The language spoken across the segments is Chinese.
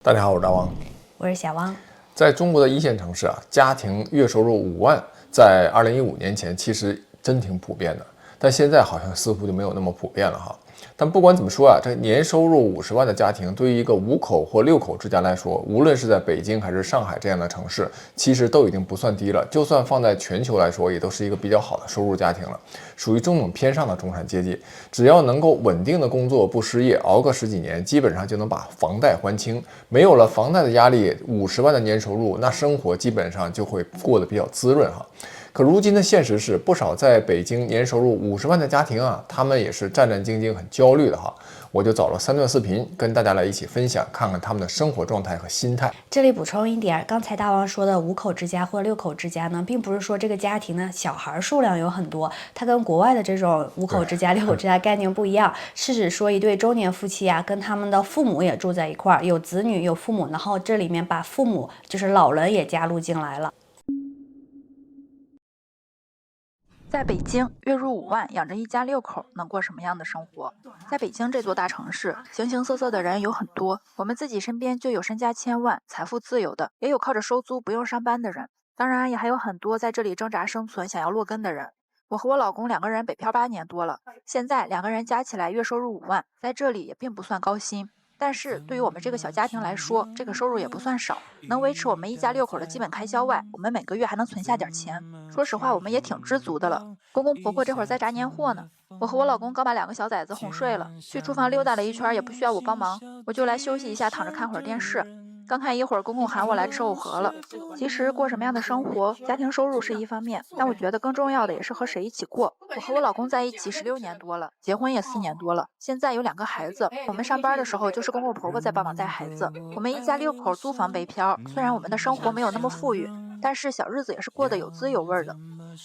大家好，我是大王，我是小汪。在中国的一线城市啊，家庭月收入5万，在2015年前其实真挺普遍的，但现在好像似乎就没有那么普遍了哈。但不管怎么说啊，这年收入50万的家庭，对于一个5口或6口之家来说，无论是在北京还是上海这样的城市，其实都已经不算低了。就算放在全球来说，也都是一个比较好的收入家庭了，属于中等偏上的中产阶级。只要能够稳定的工作，不失业，熬个10几年，基本上就能把房贷还清。没有了房贷的压力，50万的年收入，那生活基本上就会过得比较滋润哈。可如今的现实是，不少在北京年收入50万的家庭啊，他们也是战战兢兢、很焦虑的哈。我就找了3段视频，跟大家来一起分享，看看他们的生活状态和心态。这里补充一点，刚才大王说的5口之家或6口之家呢，并不是说这个家庭的小孩数量有很多，它跟国外的这种5口之家、6口之家概念不一样，是指说一对中年夫妻啊，跟他们的父母也住在一块儿，有子女有父母，然后这里面把父母就是老人也加入进来了。在北京，月入5万，养着一家6口，能过什么样的生活？在北京这座大城市，形形色色的人有很多。我们自己身边就有身家千万、财富自由的，也有靠着收租不用上班的人。当然，也还有很多在这里挣扎生存、想要落根的人。我和我老公2个人北漂8年多了，现在2个人加起来月收入5万，在这里也并不算高薪。但是对于我们这个小家庭来说，这个收入也不算少，能维持我们一家6口的基本开销外，我们每个月还能存下点钱。说实话，我们也挺知足的了。公公婆婆这会儿在炸年货呢，我和我老公刚把2个小崽子哄睡了，去厨房溜达了一圈，也不需要我帮忙，我就来休息一下，躺着看会儿电视。刚看一会儿，公公喊我来吃藕盒了。其实过什么样的生活，家庭收入是一方面，但我觉得更重要的也是和谁一起过。我和我老公在一起16年多了，结婚也4年多了，现在有2个孩子。我们上班的时候就是公公婆婆在帮忙带孩子。我们一家6口租房北漂，虽然我们的生活没有那么富裕，但是小日子也是过得有滋有味的。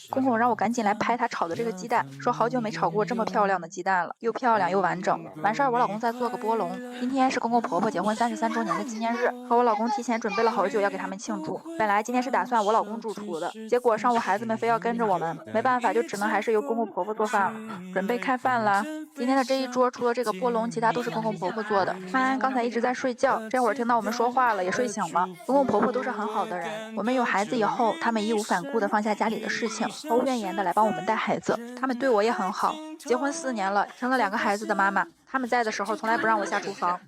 公公让我赶紧来拍他炒的这个鸡蛋，说好久没炒过这么漂亮的鸡蛋了，又漂亮又完整。完事儿，我老公再做个波龙。今天是公公婆婆结婚33周年的纪念日，和我老公提前准备了好久要给他们庆祝。本来今天是打算我老公主厨的，结果上午孩子们非要跟着我们，没办法，就只能还是由公公婆婆做饭了。准备开饭啦！今天的这一桌除了这个波龙，其他都是公公婆婆做的。安安刚才一直在睡觉，这会儿听到我们说话了，也睡醒了。公公婆婆都是很好的人，我们有孩子以后，他们义无反顾地放下家里的事情，毫无怨言地来帮我们带孩子。他们对我也很好。结婚4年了，生了2个孩子的妈妈，他们在的时候从来不让我下厨房，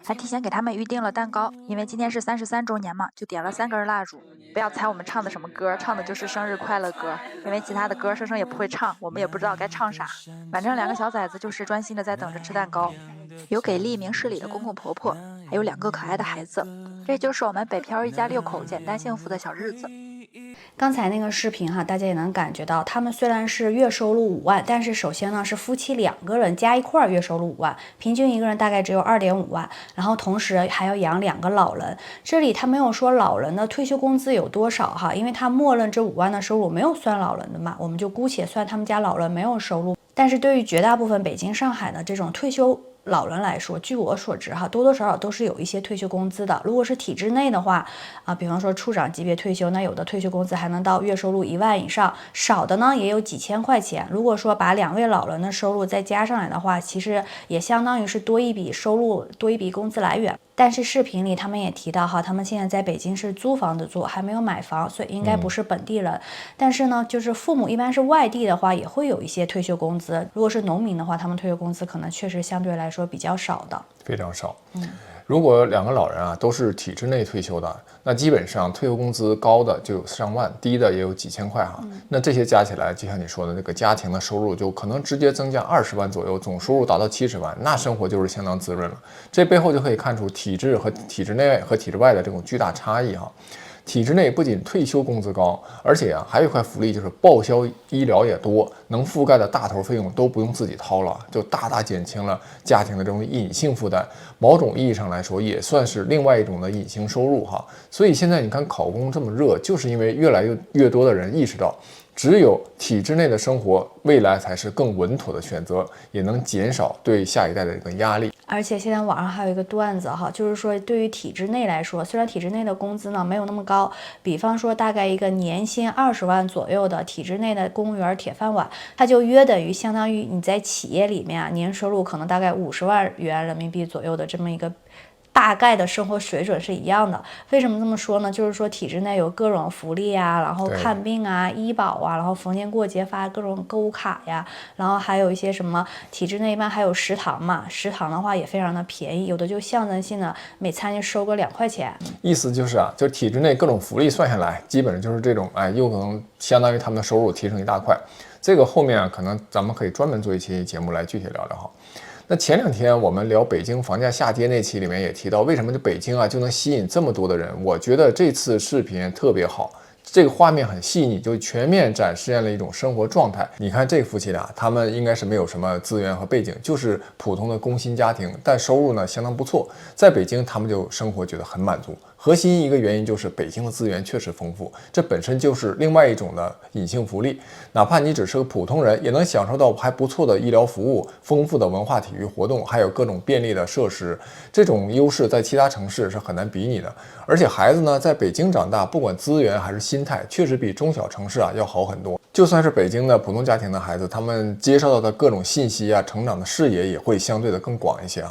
还提前给他们预定了蛋糕，因为今天是33周年嘛，就点了3根蜡烛。不要猜我们唱的什么歌，唱的就是生日快乐歌，因为其他的歌生生也不会唱，我们也不知道该唱啥。反正2个小崽子就是专心的在等着吃蛋糕，有给力明事理的公公婆婆，还有2个可爱的孩子，这就是我们北漂一家6口简单幸福的小日子。刚才那个视频哈，大家也能感觉到，他们虽然是月收入5万，但是首先呢是夫妻2个人加一块月收入5万，平均一个人大概只有2.5万，然后同时还要养2个老人。这里他没有说老人的退休工资有多少哈，因为他默认这5万的收入没有算老人的嘛，我们就姑且算他们家老人没有收入。但是对于绝大部分北京、上海的这种退休老人来说，据我所知哈，多多少少都是有一些退休工资的。如果是体制内的话比方说处长级别退休，那有的退休工资还能到月收入1万以上，少的呢也有几千块钱。如果说把2位老人的收入再加上来的话，其实也相当于是多一笔收入，多一笔工资来源。但是视频里他们也提到哈，他们现在在北京是租房子住，还没有买房，所以应该不是本地人。但是呢，就是父母一般是外地的话，也会有一些退休工资。如果是农民的话，他们退休工资可能确实相对来说比较少的，非常少。如果2个老人啊都是体制内退休的，那基本上退休工资高的就有上万，低的也有几千块哈。那这些加起来，就像你说的，那个家庭的收入就可能直接增加20万左右，总收入达到70万，那生活就是相当滋润了。这背后就可以看出体制和体制内和体制外的这种巨大差异哈。体制内不仅退休工资高，而且还有一块福利，就是报销医疗也多，能覆盖的大头费用都不用自己掏了，就大大减轻了家庭的这种隐性负担。某种意义上来说，也算是另外一种的隐形收入哈。所以现在你看考公这么热，就是因为越来越多的人意识到，只有体制内的生活未来才是更稳妥的选择，也能减少对下一代的这个压力。而且现在网上还有一个段子哈，就是说对于体制内来说，虽然体制内的工资呢没有那么高，比方说大概一个年薪20万左右的体制内的公务员铁饭碗，它就约等于相当于你在企业里面年收入可能大概50万元人民币左右的这么一个大概的生活水准是一样的。为什么这么说呢？就是说体制内有各种福利啊，然后看病啊、医保啊，然后逢年过节发各种购物卡呀，然后还有一些什么体制内一般还有食堂嘛，食堂的话也非常的便宜，有的就象征性的每餐就收个2块钱。意思就是就是体制内各种福利算下来，基本上就是这种又可能相当于他们的收入提升一大块。这个后面可能咱们可以专门做一期节目来具体聊聊哈。那前2天我们聊北京房价下跌那期里面也提到，为什么这北京就能吸引这么多的人？我觉得这次视频特别好，这个画面很细腻，就全面展示了一种生活状态。你看这夫妻俩，他们应该是没有什么资源和背景，就是普通的工薪家庭，但收入呢相当不错。在北京，他们就生活觉得很满足。核心一个原因就是北京的资源确实丰富，这本身就是另外一种的隐性福利。哪怕你只是个普通人，也能享受到还不错的医疗服务、丰富的文化体育活动，还有各种便利的设施。这种优势在其他城市是很难比拟的。而且孩子呢，在北京长大，不管资源还是心态，确实比中小城市要好很多。就算是北京的普通家庭的孩子，他们接受到的各种信息成长的视野也会相对的更广一些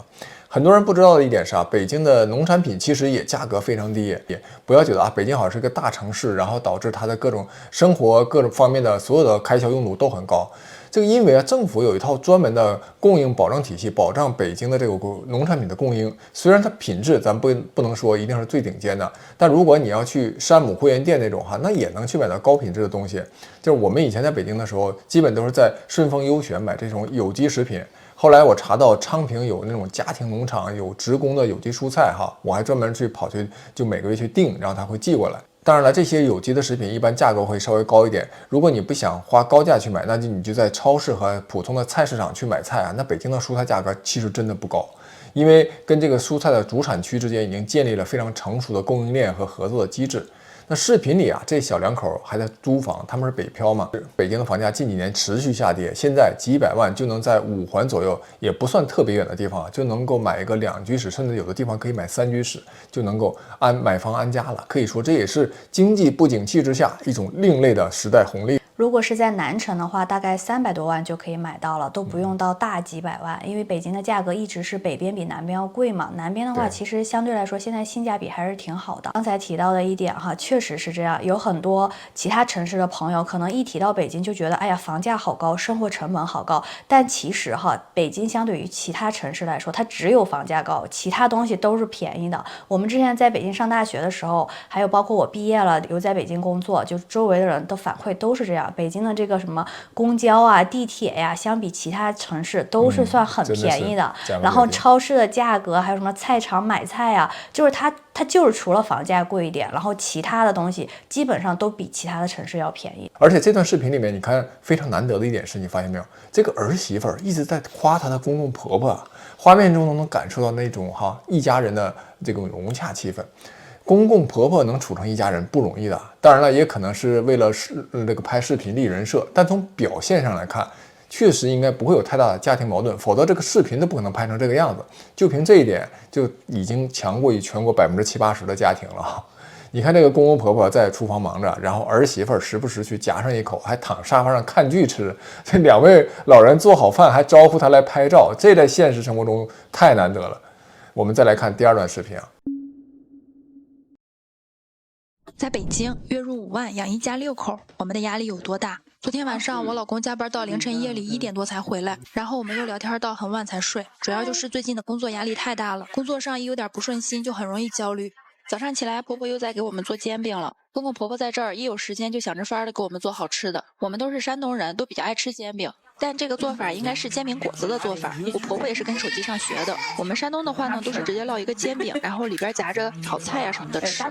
很多人不知道的一点是北京的农产品其实也价格非常低，也不要觉得北京好像是个大城市，然后导致它的各种生活各种方面的所有的开销用度都很高。这个因为政府有一套专门的供应保障体系，保障北京的这个农产品的供应。虽然它品质咱不能说一定是最顶尖的，但如果你要去山姆会员店那种那也能去买到高品质的东西。就是我们以前在北京的时候，基本都是在顺丰优选买这种有机食品。后来我查到昌平有那种家庭农场，有职工的有机蔬菜我还专门跑去就每个月去订，然后他会寄过来。当然了，这些有机的食品一般价格会稍微高一点，如果你不想花高价去买，那你就在超市和普通的菜市场去买菜那北京的蔬菜价格其实真的不高，因为跟这个蔬菜的主产区之间已经建立了非常成熟的供应链和合作的机制。那视频里这小两口还在租房，他们是北漂嘛？北京的房价近几年持续下跌，现在几百万就能在5环左右，也不算特别远的地方就能够买一个2居室，甚至有的地方可以买3居室，就能够买房安家了。可以说这也是经济不景气之下一种另类的时代红利。如果是在南城的话，大概300多万就可以买到了，都不用到大几百万。因为北京的价格一直是北边比南边要贵嘛，南边的话其实相对来说现在性价比还是挺好的。刚才提到的一点确实是这样，有很多其他城市的朋友可能一提到北京就觉得哎呀房价好高，生活成本好高，但其实北京相对于其他城市来说，它只有房价高，其他东西都是便宜的。我们之前在北京上大学的时候，还有包括我毕业了留在北京工作，就周围的人的反馈都是这样。北京的这个什么公交地铁呀，相比其他城市都是算很便宜的。然后超市的价格，还有什么菜场买菜就是它就是除了房价贵一点，然后其他的东西基本上都比其他的城市要便宜。而且这段视频里面，你看非常难得的一点是，你发现没有，这个儿媳妇一直在夸她的公公婆婆，画面中都能感受到那种一家人的这种融洽气氛。公公婆婆能处成一家人不容易的，当然了，也可能是为了这个拍视频立人设，但从表现上来看，确实应该不会有太大的家庭矛盾，否则这个视频都不可能拍成这个样子。就凭这一点，就已经强过于全国70%-80%的家庭了。你看这个公公婆婆在厨房忙着，然后儿媳妇时不时去夹上一口，还躺沙发上看剧吃。这2位老人做好饭还招呼她来拍照，这在现实生活中太难得了。我们再来看第2段视频在北京，月入5万养一家6口，我们的压力有多大？昨天晚上我老公加班到凌晨夜里1点多才回来，然后我们又聊天到很晚才睡。主要就是最近的工作压力太大了，工作上一有点不顺心就很容易焦虑。早上起来，婆婆又在给我们做煎饼了。公公婆婆在这儿一有时间就想着法儿的给我们做好吃的。我们都是山东人，都比较爱吃煎饼。但这个做法应该是煎饼果子的做法，我婆婆也是跟手机上学的。我们山东的话呢，都是直接烙一个煎饼，然后里边夹着炒菜呀什么的吃。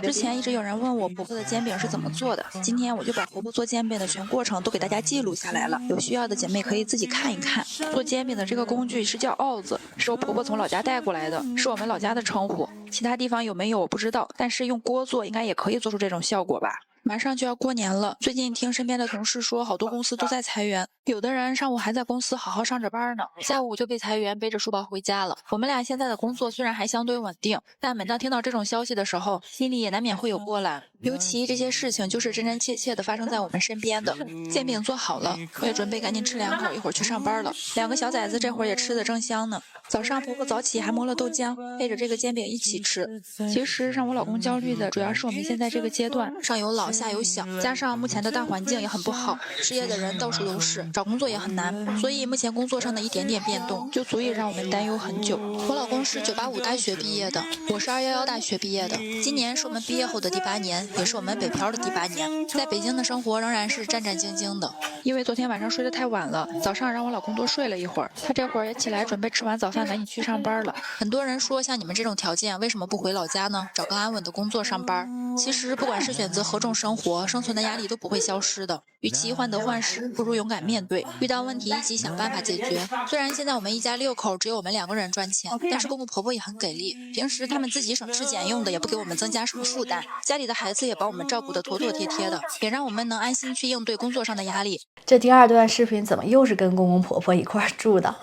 之前一直有人问我婆婆的煎饼是怎么做的，今天我就把婆婆做煎饼的全过程都给大家记录下来了，有需要的姐妹可以自己看一看。做煎饼的这个工具是叫鏊子，是我婆婆从老家带过来的，是我们老家的称呼，其他地方有没有我不知道，但是用锅做应该也可以做出这种效果吧。马上就要过年了，最近听身边的同事说，好多公司都在裁员，有的人上午还在公司好好上着班呢，下午就被裁员，背着书包回家了。我们俩现在的工作虽然还相对稳定，但每当听到这种消息的时候，心里也难免会有波澜。尤其这些事情就是真真切切的发生在我们身边的。煎饼做好了，我也准备赶紧吃2口，一会儿去上班了。2个小崽子这会儿也吃得正香呢。早上婆婆早起还磨了豆浆，配着这个煎饼一起吃。其实让我老公焦虑的主要是我们现在这个阶段，上有老下有小，加上目前的大环境也很不好，失业的人到处都是，找工作也很难，所以目前工作上的一点点变动就足以让我们担忧很久。我老公是985大学毕业的，我是211大学毕业的，今年是我们毕业后的第8年，也是我们北漂的第8年。在北京的生活仍然是战战兢兢的，因为昨天晚上睡得太晚了，早上让我老公多睡了一会儿，他这会儿也起来准备吃完早饭赶紧去上班了。很多人说像你们这种条件为什么不回老家呢？找个安稳的工作上班。其实不管是选择何种生活，生存的压力都不会消失的。与其患得患失，不如勇敢面对，遇到问题一起想办法解决。虽然现在我们一家6口只有我们2个人赚钱，但是公公婆婆也很给力，平时他们自己省吃俭用的，也不给我们增加什么负担，家里的孩子也把我们照顾得妥妥帖帖的，也让我们能安心去应对工作上的压力。这第2段视频怎么又是跟公公婆婆一块住的？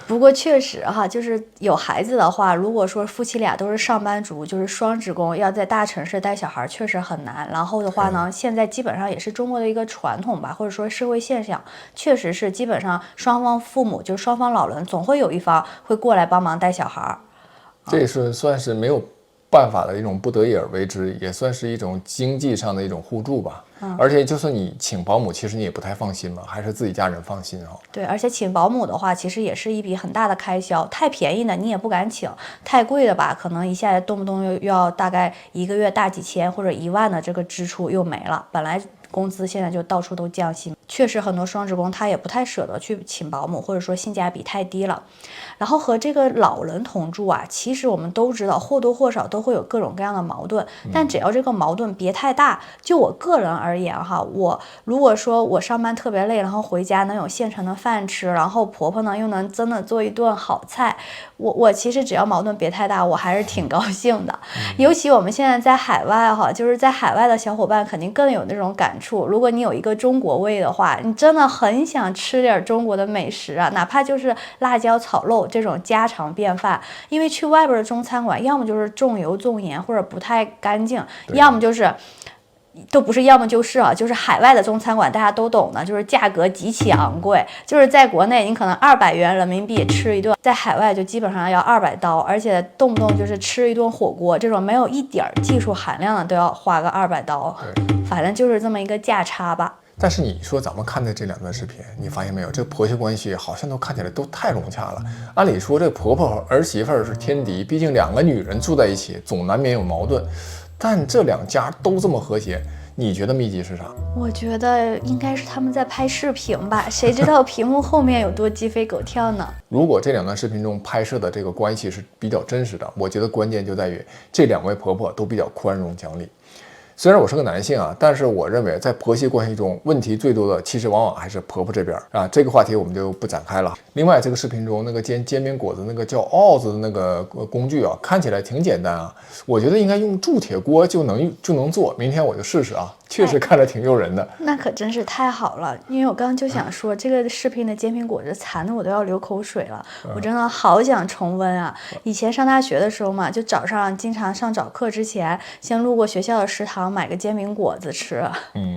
不过确实哈，就是有孩子的话，如果说夫妻俩都是上班族，就是双职工，要在大城市带小孩确实很难。然后的话呢，现在基本上也是中国的一个传统吧，或者说社会现象，确实是基本上双方父母就是双方老人总会有一方会过来帮忙带小孩。这也是算是没有办法的一种不得已而为之，也算是一种经济上的一种互助吧。而且就算你请保姆，其实你也不太放心嘛，还是自己家人放心啊。对，而且请保姆的话，其实也是一笔很大的开销。太便宜的你也不敢请，太贵的吧，可能一下动不动又要大概1个月大几千或者1万的这个支出又没了。本来工资现在就到处都降薪，确实很多双职工他也不太舍得去请保姆，或者说性价比太低了。然后和这个老人同住啊，其实我们都知道或多或少都会有各种各样的矛盾，但只要这个矛盾别太大。就我个人而言哈，我如果说我上班特别累，然后回家能有现成的饭吃，然后婆婆呢又能真的做一顿好菜，我其实只要矛盾别太大，我还是挺高兴的。尤其我们现在在海外哈，就是在海外的小伙伴肯定更有那种感触。如果你有一个中国胃的话，你真的很想吃点中国的美食啊，哪怕就是辣椒炒肉这种家常便饭。因为去外边的中餐馆，要么就是重油重盐或者不太干净，要么就是都不是，要么就是就是海外的中餐馆大家都懂的，就是价格极其昂贵。就是在国内你可能200元人民币吃一顿，在海外就基本上要200刀，而且动不动就是吃一顿火锅，这种没有一点技术含量的都要花个200刀。反正就是这么一个价差吧。但是你说咱们看的这2段视频，你发现没有，这婆媳关系好像都看起来都太融洽了。按理说这婆婆和儿媳妇是天敌，毕竟2个女人住在一起，总难免有矛盾。但这2家都这么和谐，你觉得秘籍是啥？我觉得应该是他们在拍视频吧，谁知道屏幕后面有多鸡飞狗跳呢？如果这2段视频中拍摄的这个关系是比较真实的，我觉得关键就在于这2位婆婆都比较宽容讲理。虽然我是个男性啊，但是我认为在婆媳关系中问题最多的其实往往还是婆婆这边啊。这个话题我们就不展开了。另外，这个视频中那个煎饼果子那个叫鏊子的那个工具啊，看起来挺简单啊，我觉得应该用铸铁锅就能做。明天我就试试啊，确实看着挺诱人的。那可真是太好了，因为我刚刚就想说，这个视频的煎饼果子馋的我都要流口水了，我真的好想重温啊！以前上大学的时候嘛，就早上经常上早课之前，先路过学校的食堂买个煎饼果子吃。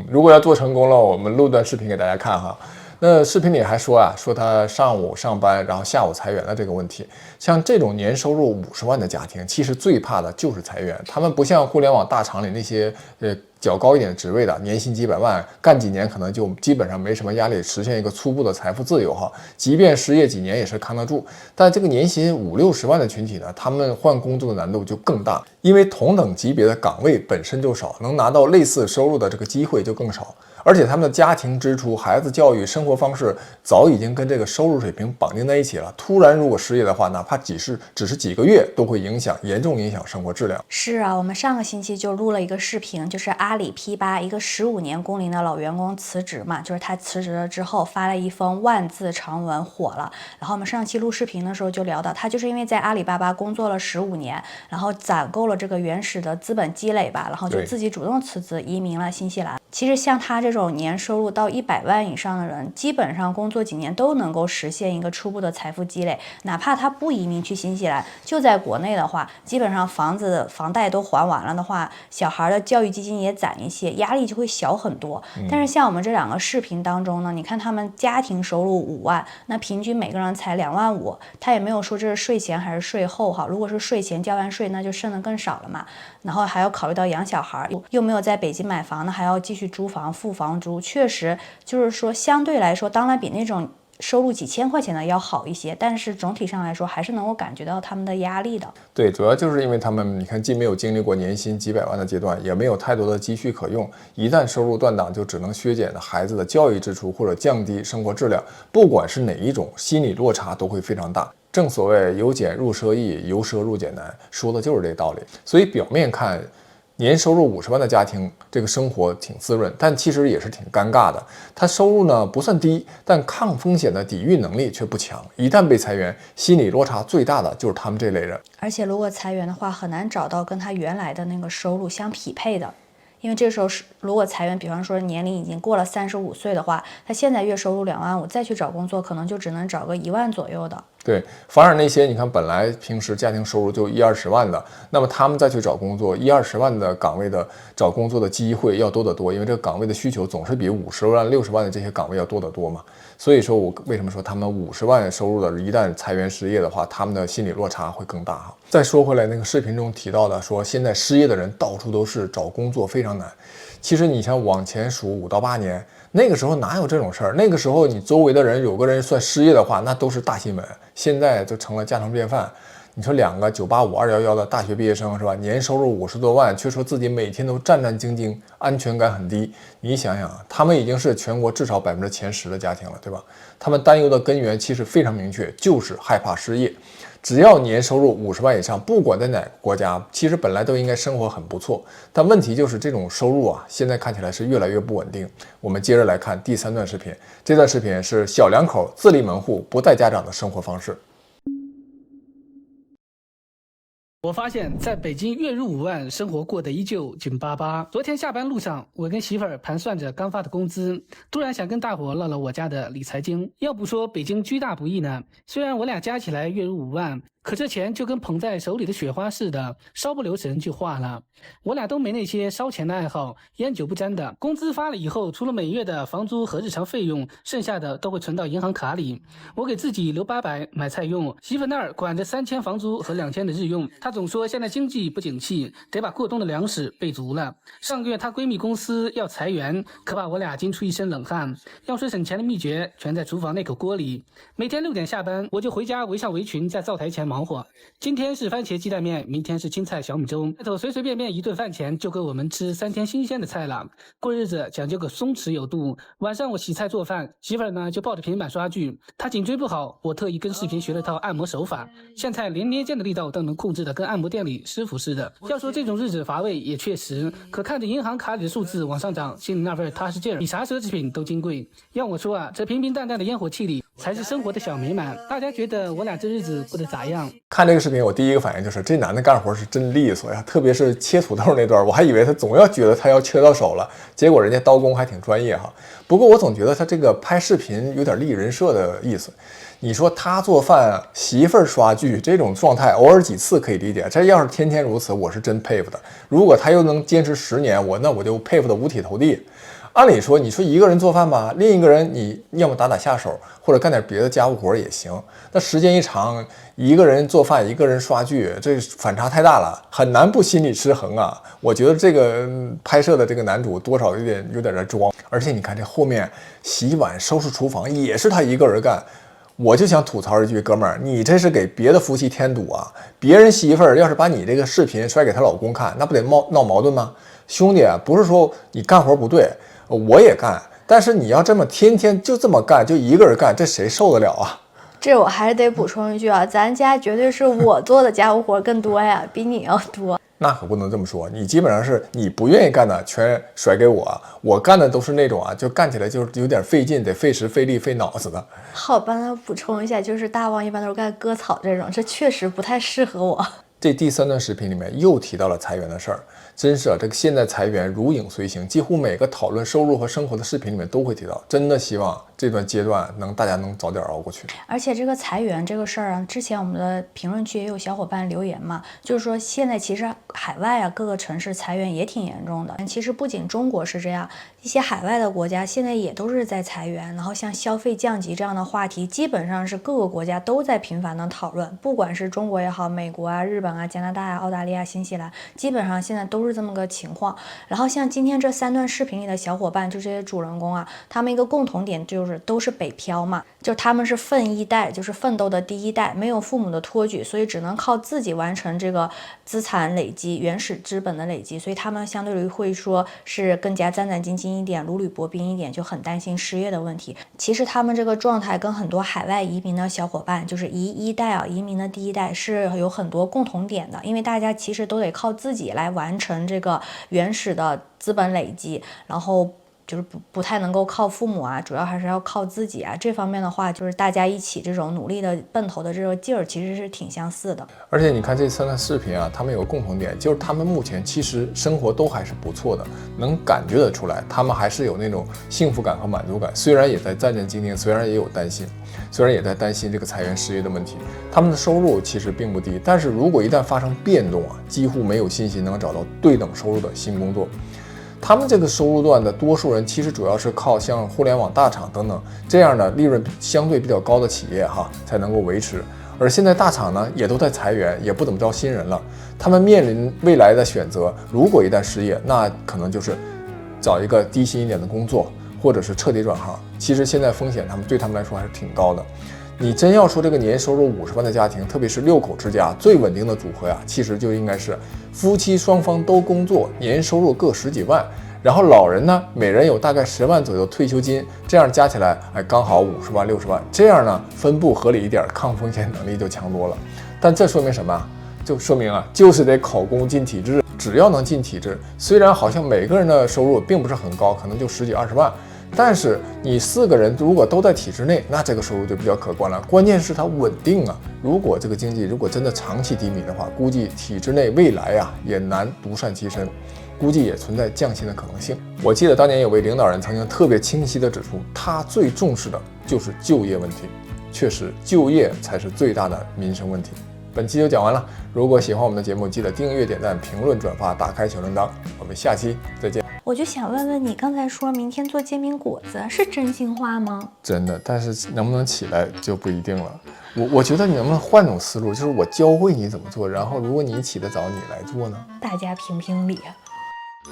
如果要做成功了，我们录段视频给大家看哈。那视频里还说啊，说他上午上班，然后下午裁员的这个问题。像这种年收入50万的家庭，其实最怕的就是裁员。他们不像互联网大厂里那些较高一点职位的，年薪几百万，干几年可能就基本上没什么压力，实现一个初步的财富自由哈。即便失业几年也是扛得住。但这个年薪50-60万的群体呢，他们换工作的难度就更大，因为同等级别的岗位本身就少，能拿到类似收入的这个机会就更少。而且他们的家庭支出、孩子教育、生活方式早已经跟这个收入水平绑定在一起了。突然如果失业的话，哪怕只是几个月，都会严重影响生活质量。是啊，我们上个星期就录了一个视频，就是阿里 P8 一个15年工龄的老员工辞职嘛，就是他辞职了之后发了一封万字长文火了。然后我们上期录视频的时候就聊到，他就是因为在阿里巴巴工作了15年，然后攒够了这个原始的资本积累吧，然后就自己主动辞职移民了新西兰。其实像他这种年收入到100万以上的人，基本上工作几年都能够实现一个初步的财富积累。哪怕他不移民去新西兰，就在国内的话，基本上房贷都还完了的话，小孩的教育基金也攒一些，压力就会小很多。但是像我们这2个视频当中呢，你看他们家庭收入5万，那平均每个人才2万5，他也没有说这是税前还是税后哈。如果是税前交完税，那就剩的更少了嘛。然后还要考虑到养小孩，又没有在北京买房，那还要继续租房付房租，确实就是说相对来说，当然比那种收入几千块钱的要好一些，但是总体上来说还是能够感觉到他们的压力的。对，主要就是因为他们，你看，既没有经历过年薪几百万的阶段，也没有太多的积蓄可用，一旦收入断档，就只能削减孩子的教育支出或者降低生活质量，不管是哪一种，心理落差都会非常大。正所谓由俭入奢易，由奢入俭难，说的就是这道理。所以表面看，年收入50万的家庭，这个生活挺滋润，但其实也是挺尴尬的。他收入呢不算低，但抗风险的抵御能力却不强。一旦被裁员，心理落差最大的就是他们这类人。而且如果裁员的话，很难找到跟他原来的那个收入相匹配的。因为这时候如果裁员，比方说年龄已经过了35岁的话，他现在月收入2万5，再去找工作，可能就只能找个1万左右的。对，反而那些你看本来平时家庭收入就10-20万的，那么他们再去找工作，10-20万的岗位的找工作的机会要多得多，因为这个岗位的需求总是比50万、60万的这些岗位要多得多嘛。所以说我为什么说他们50万收入的，一旦裁员失业的话，他们的心理落差会更大哈。再说回来，那个视频中提到的说，现在失业的人到处都是，找工作非常难。其实你像往前数5到8年，那个时候哪有这种事儿？那个时候你周围的人有个人算失业的话，那都是大新闻。现在就成了家常便饭。你说2个985、211的大学毕业生是吧？年收入50多万，却说自己每天都战战兢兢，安全感很低。你想想，他们已经是全国至少前10%的家庭了，对吧？他们担忧的根源其实非常明确，就是害怕失业。只要年收入50万以上，不管在哪个国家，其实本来都应该生活很不错。但问题就是这种收入啊，现在看起来是越来越不稳定。我们接着来看第3段视频，这段视频是小两口自立门户不带家长的生活方式。我发现在北京月入5万，生活过得依旧紧巴巴。昨天下班路上，我跟媳妇儿盘算着刚发的工资，突然想跟大伙唠唠我家的理财经。要不说北京居大不易呢，虽然我俩加起来月入5万，可这钱就跟捧在手里的雪花似的，稍不留神就化了。我俩都没那些烧钱的爱好，烟酒不沾的。工资发了以后，除了每月的房租和日常费用，剩下的都会存到银行卡里。我给自己留800买菜用，媳妇那儿管着3000房租和2000的日用。她总说现在经济不景气，得把过冬的粮食备足了。上个月她闺蜜公司要裁员，可把我俩惊出一身冷汗。要说省钱的秘诀，全在厨房那口锅里。每天6点下班，我就回家围上围裙，在灶台前忙活。今天是番茄鸡蛋面，明天是青菜小米粥。外头随随便便一顿饭钱就够我们吃3天新鲜的菜了。过日子讲究个松弛有度。晚上我洗菜做饭，媳妇儿呢就抱着平板刷剧。她颈椎不好，我特意跟视频学了套按摩手法，现在连捏肩的力道都能控制的跟按摩店里师傅似的。要说这种日子乏味也确实，可看着银行卡里的数字往上涨，心里那份踏实劲儿比啥奢侈品都金贵。要我说啊，这平平淡淡的烟火气里才是生活的小美满。大家觉得我俩这日子过得咋样？看这个视频，我第一个反应就是这男的干活是真利索呀，特别是切土豆那段，我还以为他总要觉得他要切到手了，结果人家刀工还挺专业哈。不过我总觉得他这个拍视频有点立人设的意思。你说他做饭，媳妇儿刷剧，这种状态偶尔几次可以理解，这要是天天如此，我是真佩服的。如果他又能坚持10年，那我就佩服的五体投地。按理说，你说一个人做饭吧，另一个人你要么打下手，或者干点别的家务活也行。那时间一长，一个人做饭，一个人刷剧，这反差太大了，很难不心理失衡啊。我觉得这个拍摄的这个男主多少有点在装，而且你看这后面洗碗、收拾厨房也是他一个人干。我就想吐槽一句，哥们儿，你这是给别的夫妻添堵啊！别人媳妇儿要是把你这个视频甩给她老公看，那不得闹矛盾吗？兄弟啊，不是说你干活不对，我也干，但是你要这么天天就这么干，就一个人干，这谁受得了啊？这我还是得补充一句啊，咱家绝对是我做的家务活更多呀，比你要多。那可不能这么说，你基本上是你不愿意干的全甩给我，我干的都是那种啊，就干起来就是有点费劲，得费时费力费脑子的。好，帮他补充一下，就是大王一般都是干割草这种，这确实不太适合我。这第3段视频里面又提到了裁员的事儿，真是啊，这个现在裁员如影随形，几乎每个讨论收入和生活的视频里面都会提到。真的希望这段阶段大家能早点熬过去。而且这个裁员这个事儿啊，之前我们的评论区也有小伙伴留言嘛，就是说现在其实海外啊各个城市裁员也挺严重的。其实不仅中国是这样，一些海外的国家现在也都是在裁员。然后像消费降级这样的话题，基本上是各个国家都在频繁的讨论，不管是中国也好，美国啊、日本啊、加拿大啊、澳大利亚、新西兰，基本上现在都是这么个情况。然后像今天这3段视频里的小伙伴，就这些主人公啊，他们一个共同点就是都是北漂嘛，就他们是奋一代，就是奋斗的第一代，没有父母的托举，所以只能靠自己完成这个资产累积、原始资本的累积，所以他们相对于会说是更加战战兢兢一点、如履薄冰一点，就很担心失业的问题。其实他们这个状态跟很多海外移民的小伙伴，就是一代啊，移民的第一代是有很多共同点的，因为大家其实都得靠自己来完成这个原始的资本累积，然后就是不太能够靠父母啊，主要还是要靠自己啊。这方面的话，就是大家一起这种努力的奔头的这个劲儿，其实是挺相似的。而且你看这3段视频啊，他们有个共同点，就是他们目前其实生活都还是不错的，能感觉得出来，他们还是有那种幸福感和满足感。虽然也在战战兢兢，虽然也有担心，虽然也在担心这个裁员失业的问题，他们的收入其实并不低，但是如果一旦发生变动啊，几乎没有信心能找到对等收入的新工作。他们这个收入段的多数人其实主要是靠像互联网大厂等等这样的利润相对比较高的企业才能够维持。而现在大厂呢也都在裁员，也不怎么招新人了。他们面临未来的选择，如果一旦失业，那可能就是找一个低薪一点的工作，或者是彻底转行。其实现在风险对他们来说还是挺高的。你真要说这个年收入50万的家庭，特别是6口之家，最稳定的组合呀，其实就应该是夫妻双方都工作，年收入各10几万，然后老人呢每人有大概10万左右退休金，这样加起来刚好50万60万，这样呢分布合理一点，抗风险能力就强多了。但这说明什么？就说明就是得考公进体制，只要能进体制，虽然好像每个人的收入并不是很高，可能就10几20万。但是你4个人如果都在体制内，那这个收入就比较可观了。关键是它稳定啊！如果这个经济真的长期低迷的话，估计体制内未来也难独善其身，估计也存在降薪的可能性。我记得当年有位领导人曾经特别清晰地指出，他最重视的就是就业问题。确实，就业才是最大的民生问题。本期就讲完了，如果喜欢我们的节目，记得订阅、点赞、评论、转发，打开小铃铛。我们下期再见。我就想问问你，刚才说明天做煎饼果子是真心话吗？真的，但是能不能起来就不一定了。我觉得你能不能换种思路，就是我教会你怎么做，然后如果你起得早，你来做呢？大家评评理啊。